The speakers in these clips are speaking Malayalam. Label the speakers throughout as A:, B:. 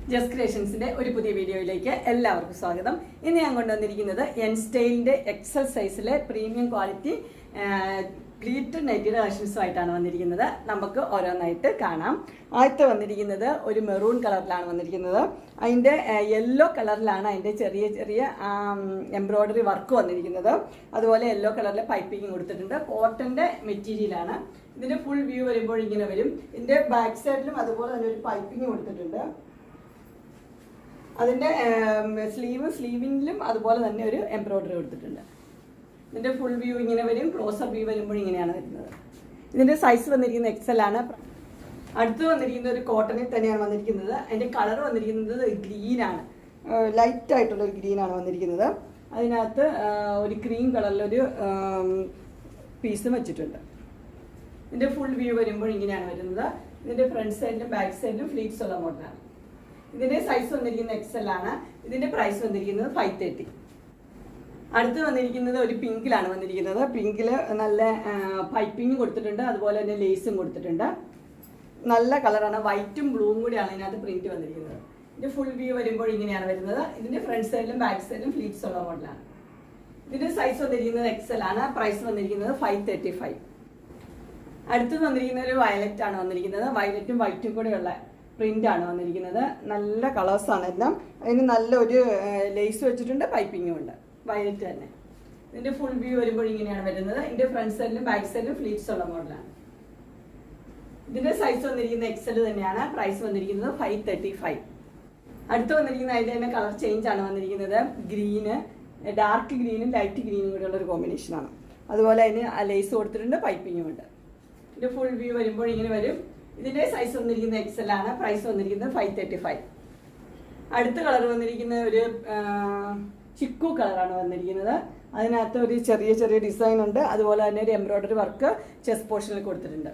A: ജസ്റ്റ് ക്രിയേഷൻസിന്റെ ഒരു പുതിയ വീഡിയോയിലേക്ക് എല്ലാവർക്കും സ്വാഗതം. ഇന്ന് ഞാൻ കൊണ്ടുവന്നിരിക്കുന്നത് എൻ സ്റ്റൈലിന്റെ എക്സൽ സൈസിലെ പ്രീമിയം ക്വാളിറ്റി പ്ലീറ്റഡ് നൈറ്റിയുടെ കളക്ഷൻസുമായിട്ടാണ് വന്നിരിക്കുന്നത്. നമുക്ക് ഓരോന്നായിട്ട് കാണാം. ആദ്യത്തെ വന്നിരിക്കുന്നത് ഒരു മെറൂൺ കളറിലാണ് വന്നിരിക്കുന്നത്. അതിൻ്റെ യെല്ലോ കളറിലാണ് അതിൻ്റെ ചെറിയ ചെറിയ എംബ്രോയ്ഡറി വർക്ക് വന്നിരിക്കുന്നത്. അതുപോലെ യെല്ലോ കളറിലെ പൈപ്പിംഗ് കൊടുത്തിട്ടുണ്ട്. കോട്ടൻ്റെ മെറ്റീരിയലാണ്. ഇതിൻ്റെ ഫുൾ വ്യൂ വരുമ്പോൾ ഇങ്ങനെ വരും. ഇതിൻ്റെ ബാക്ക് സൈഡിലും അതുപോലെ തന്നെ ഒരു പൈപ്പിംഗ് കൊടുത്തിട്ടുണ്ട്. അതിൻ്റെ സ്ലീവിങ്ങിലും അതുപോലെ തന്നെ ഒരു എംബ്രോയ്ഡറി കൊടുത്തിട്ടുണ്ട്. ഇതിൻ്റെ ഫുൾ വ്യൂ ഇങ്ങനെ വരും. ക്ലോസപ്പ് വ്യൂ വരുമ്പോൾ ഇങ്ങനെയാണ് വരുന്നത്. ഇതിൻ്റെ സൈസ് വന്നിരിക്കുന്നത് എക്സൽ ആണ്. അടുത്ത് വന്നിരിക്കുന്നത് ഒരു കോട്ടണിൽ തന്നെയാണ് വന്നിരിക്കുന്നത്. അതിൻ്റെ കളർ വന്നിരിക്കുന്നത് ഗ്രീനാണ്. ലൈറ്റ് ആയിട്ടുള്ളൊരു ഗ്രീനാണ് വന്നിരിക്കുന്നത്. അതിനകത്ത് ഒരു ക്രീം കളറിലൊരു പീസും വെച്ചിട്ടുണ്ട്. ഇതിൻ്റെ ഫുൾ വ്യൂ വരുമ്പോൾ ഇങ്ങനെയാണ് വരുന്നത്. ഇതിൻ്റെ ഫ്രണ്ട് സൈഡിലും ബാക്ക് സൈഡിലും ഫ്ലീറ്റ്സ് ഉള്ള മോഡലാണ്. ഇതിൻ്റെ സൈസ് വന്നിരിക്കുന്നത് എക്സൽ ആണ്. ഇതിൻ്റെ പ്രൈസ് വന്നിരിക്കുന്നത് 530. അടുത്ത് വന്നിരിക്കുന്നത് ഒരു പിങ്കിലാണ് വന്നിരിക്കുന്നത്. പിങ്കിൽ നല്ല പൈപ്പിംഗ് കൊടുത്തിട്ടുണ്ട്. അതുപോലെ തന്നെ ലേസും കൊടുത്തിട്ടുണ്ട്. നല്ല കളറാണ്. വൈറ്റും ബ്ലൂവും കൂടിയാണ് ഇതിനകത്ത് പ്രിന്റ് വന്നിരിക്കുന്നത്. ഇതിൻ്റെ ഫുൾ വ്യൂ വരുമ്പോൾ ഇങ്ങനെയാണ് വരുന്നത്. ഇതിൻ്റെ ഫ്രണ്ട് സൈഡിലും ബാക്ക് സൈഡിലും ഫ്ലീറ്റ്സ് ഉള്ള മോഡലാണ്. ഇതിൻ്റെ സൈസ് വന്നിരിക്കുന്നത് എക്സൽ ആണ്. പ്രൈസ് വന്നിരിക്കുന്നത് 535. അടുത്ത് വന്നിരിക്കുന്ന ഒരു വയലറ്റ് ആണ് വന്നിരിക്കുന്നത്. വയലറ്റും വൈറ്റും കൂടെയുള്ള പ്രിന്റ് ആണ് വന്നിരിക്കുന്നത്. നല്ല കളേഴ്സാണ് എല്ലാം. അതിന് നല്ലൊരു ലേസ് വെച്ചിട്ടുണ്ട്. പൈപ്പിങ്ങും ഉണ്ട്. വയലറ്റ് തന്നെ. ഇതിന്റെ ഫുൾ വ്യൂ വരുമ്പോൾ ഇങ്ങനെയാണ് വരുന്നത്. ഇതിന്റെ ഫ്രണ്ട് സൈഡിലും ബാക്ക് സൈഡിലും ഫ്ലീറ്റ്സ് ഉള്ള മോഡലാണ്. ഇതിന്റെ സൈസ് വന്നിരിക്കുന്നത് എക്സൽ തന്നെയാണ്. പ്രൈസ് വന്നിരിക്കുന്നത് 535. അടുത്ത് വന്നിരിക്കുന്ന അതിന്റെ തന്നെ കളർ ചേഞ്ച് ആണ് വന്നിരിക്കുന്നത്. ഗ്രീന്, ഡാർക്ക് ഗ്രീനും ലൈറ്റ് ഗ്രീനും കൂടെയുള്ള ഒരു കോമ്പിനേഷനാണ്. അതുപോലെ അതിന് ലേസ് കൊടുത്തിട്ടുണ്ട്. പൈപ്പിങ്ങും ഉണ്ട്. ഇതിന്റെ ഫുൾ വ്യൂ വരുമ്പോൾ ഇങ്ങനെ വരും. ഇതിന്റെ സൈസ് വന്നിരിക്കുന്നത് എക്സൽ ആണ്. പ്രൈസ് വന്നിരിക്കുന്നത് 535. അടുത്ത കളർ വന്നിരിക്കുന്ന ഒരു ചിക്കു കളറാണ് വന്നിരിക്കുന്നത്. അതിനകത്ത് ഒരു ചെറിയ ചെറിയ ഡിസൈൻ ഉണ്ട്. അതുപോലെ തന്നെ ഒരു എംബ്രോയ്ഡറി വർക്ക് ചെസ്റ്റ് പോർഷനിൽ കൊടുത്തിട്ടുണ്ട്.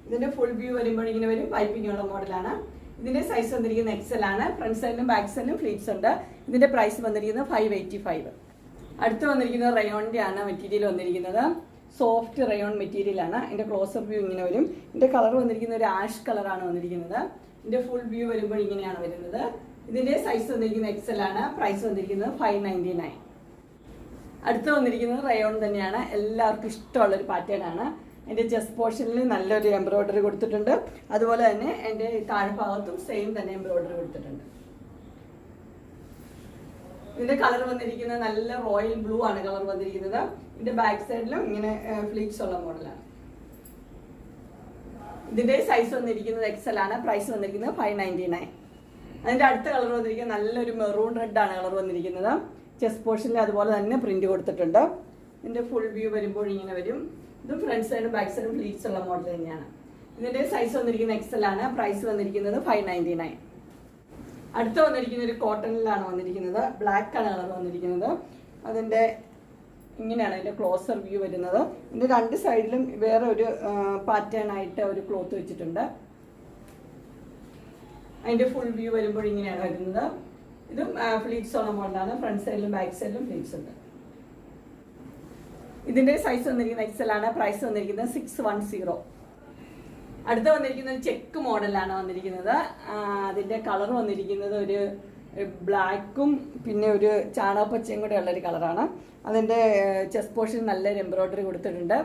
A: ഇതിന്റെ ഫുൾ വ്യൂ വരുമ്പോൾ ഇങ്ങനെ വരും. പൈപ്പിംഗ് ഉള്ള മോഡലാണ്. ഇതിന്റെ സൈസ് വന്നിരിക്കുന്നത് എക്സൽ ആണ്. ഫ്രണ്ട് സൈഡിലും ബാക്ക് സൈഡിലും ഫ്ലീറ്റ്സ് ഉണ്ട്. ഇതിന്റെ പ്രൈസ് വന്നിരിക്കുന്നത് 585. അടുത്ത് വന്നിരിക്കുന്നത് റയോണിന്റെ ആണ് മെറ്റീരിയൽ വന്നിരിക്കുന്നത്. സോഫ്റ്റ് റയോൺ മെറ്റീരിയൽ ആണ്. ഇതിന്റെ ക്ലോസപ്പ് വ്യൂ ഇങ്ങനെ വരും. ഇതിന്റെ കളർ വന്നിരിക്കുന്നത് ഒരു ആഷ് കളറാണ് വന്നിരിക്കുന്നത്. ഇതിന്റെ ഫുൾ വ്യൂ വരുമ്പോൾ ഇങ്ങനെയാണ് വരുന്നത്. ഇതിന്റെ സൈസ് വന്നിരിക്കുന്നത് എക്സൽ ആണ്. പ്രൈസ് വന്നിരിക്കുന്നത് 599. അടുത്ത് വന്നിരിക്കുന്നത് റയോൺ തന്നെയാണ്. എല്ലാവർക്കും ഇഷ്ടമുള്ള ഒരു പാറ്റേൺ ആണ്. എൻ്റെ ചെസ്റ്റ് പോർഷനിൽ നല്ലൊരു എംബ്രോയ്ഡറി കൊടുത്തിട്ടുണ്ട്. അതുപോലെ തന്നെ എൻ്റെ താഴ്ഭാഗത്തും സെയിം തന്നെ എംബ്രോയ്ഡറി കൊടുത്തിട്ടുണ്ട്. ഇതിന്റെ കളർ വന്നിരിക്കുന്നത് നല്ല റോയൽ ബ്ലൂ ആണ് കളർ വന്നിരിക്കുന്നത്. ഇതിന്റെ ബാക്ക് സൈഡിലും ഇങ്ങനെ ഫ്ലീറ്റ്സ് ഉള്ള മോഡലാണ്. ഇതിന്റെ സൈസ് വന്നിരിക്കുന്നത് എക്സൽ ആണ്. പ്രൈസ് വന്നിരിക്കുന്നത് 599. അതിന്റെ അടുത്ത കളർ വന്നിരിക്കുന്നത് നല്ലൊരു മെറൂൺ റെഡ് ആണ് കളർ വന്നിരിക്കുന്നത്. ചെസ്റ്റ് പോർഷനിൽ അതുപോലെ തന്നെ പ്രിന്റ് കൊടുത്തിട്ടുണ്ട്. ഇതിന്റെ ഫുൾ വ്യൂ വരുമ്പോൾ ഇങ്ങനെ വരും. ഇത് ഫ്രണ്ട് സൈഡും ബാക്ക് സൈഡും ഫ്ലീറ്റ്സ് ഉള്ള മോഡൽ തന്നെയാണ്. ഇതിന്റെ സൈസ് വന്നിരിക്കുന്നത് എക്സൽ ആണ്. പ്രൈസ് വന്നിരിക്കുന്നത് 599. അടുത്ത് വന്നിരിക്കുന്ന ഒരു കോട്ടണിലാണ് വന്നിരിക്കുന്നത്. ബ്ലാക്ക് ആണ് കളർ വന്നിരിക്കുന്നത്. അതിൻ്റെ ഇങ്ങനെയാണ് അതിൻ്റെ ക്ലോസർ വ്യൂ വരുന്നത്. ഇതിൻ്റെ രണ്ട് സൈഡിലും വേറെ ഒരു പാറ്റേൺ ആയിട്ട് ഒരു ക്ലോത്ത് വെച്ചിട്ടുണ്ട്. അതിൻ്റെ ഫുൾ വ്യൂ വരുമ്പോൾ ഇങ്ങനെയാണ് വരുന്നത്. ഇതും ഫ്ലീറ്റ്സ് ഉള്ള മോഡലാണ്. ഫ്രണ്ട് സൈഡിലും ബാക്ക് സൈഡിലും ഫ്ലീറ്റ്സ് ഉണ്ട്. ഇതിൻ്റെ സൈസ് വന്നിരിക്കുന്നത് എക്സൽ ആണ്. പ്രൈസ് വന്നിരിക്കുന്നത് 610. അടുത്ത വന്നിരിക്കുന്നത് ചെക്ക് മോഡലാണ് വന്നിരിക്കുന്നത്. അതിൻ്റെ കളർ വന്നിരിക്കുന്നത് ഒരു ബ്ലാക്കും പിന്നെ ഒരു ചാണകപ്പച്ചയും കൂടെ ഉള്ളൊരു കളറാണ്. അതിൻ്റെ ചെസ്റ്റ് പോർഷൻ നല്ലൊരു എംബ്രോയ്ഡറി കൊടുത്തിട്ടുണ്ട്.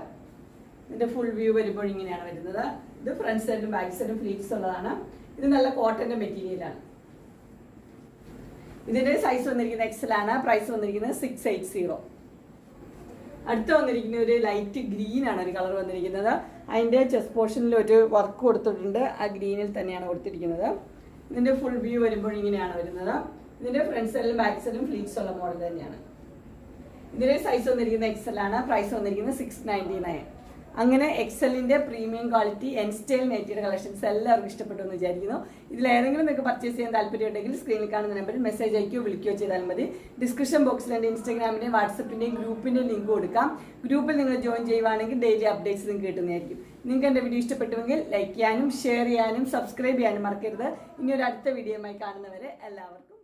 A: ഇതിൻ്റെ ഫുൾ വ്യൂ വരുമ്പോൾ ഇങ്ങനെയാണ് വരുന്നത്. ഇത് ഫ്രണ്ട് സൈഡും ബാക്ക് സൈഡും ഫ്ലീറ്റ്സ് ഉള്ളതാണ്. ഇത് നല്ല കോട്ടൻ്റെ മെറ്റീരിയലാണ്. ഇതിൻ്റെ സൈസ് വന്നിരിക്കുന്നത് എക്സൽ ആണ്. പ്രൈസ് വന്നിരിക്കുന്നത് 680. അടുത്ത് വന്നിരിക്കുന്ന ഒരു ലൈറ്റ് ഗ്രീൻ ആണ് ഒരു കളർ വന്നിരിക്കുന്നത്. അതിൻ്റെ ചെസ്റ്റ് പോർഷനിൽ ഒരു വർക്ക് കൊടുത്തിട്ടുണ്ട്. ആ ഗ്രീനിൽ തന്നെയാണ് കൊടുത്തിരിക്കുന്നത്. ഇതിൻ്റെ ഫുൾ വ്യൂ വരുമ്പോൾ ഇങ്ങനെയാണ് വരുന്നത്. ഇതിൻ്റെ ഫ്രണ്ട് സൈഡിലും ബാക്ക് സൈഡിലും ഫ്ലീറ്റ്സ് ഉള്ള മോഡൽ തന്നെയാണ്. ഇതിൻ്റെ സൈസ് വന്നിരിക്കുന്നത് എക്സൽ ആണ്. പ്രൈസ് വന്നിരിക്കുന്നത് 699. അങ്ങനെ എക്സലിൻ്റെ പ്രീമിയം ക്വാളിറ്റി എൻ സ്റ്റൈൽ നൈറ്റിയുടെ കളക്ഷൻസ് എല്ലാവർക്കും ഇഷ്ടപ്പെട്ടു എന്ന് വിചാരിക്കുന്നു. ഇതിലേതെങ്കിലും നിങ്ങൾക്ക് പർച്ചേസ് ചെയ്യാൻ താല്പര്യമുണ്ടെങ്കിൽ സ്ക്രീനിൽ കാണുന്ന നമ്പറിൽ മെസ്സേജ് അയക്കുകയോ വിളിക്കുകയോ ചെയ്താൽ മതി. ഡിസ്ക്രിപ്ഷൻ ബോക്സിൽ എൻ്റെ ഇൻസ്റ്റാഗ്രാമിൻ്റെയും വാട്സപ്പിൻ്റെയും ഗ്രൂപ്പിൻ്റെ ലിങ്ക് കൊടുക്കാം. ഗ്രൂപ്പിൽ നിങ്ങൾ ജോയിൻ ചെയ്യുവാണെങ്കിൽ ഡെയിലി അപ്ഡേറ്റ്സ് നിങ്ങൾക്ക് കിട്ടുന്നതായിരിക്കും. നിങ്ങൾക്ക് എൻ്റെ വീഡിയോ ഇഷ്ടപ്പെട്ടുവെങ്കിൽ ലൈക്ക് ചെയ്യാനും ഷെയർ ചെയ്യാനും സബ്സ്ക്രൈബ് ചെയ്യാനും മറക്കരുത്. ഇനി ഒരു അടുത്ത വീഡിയോയുമായി കാണുന്നവരെ എല്ലാവർക്കും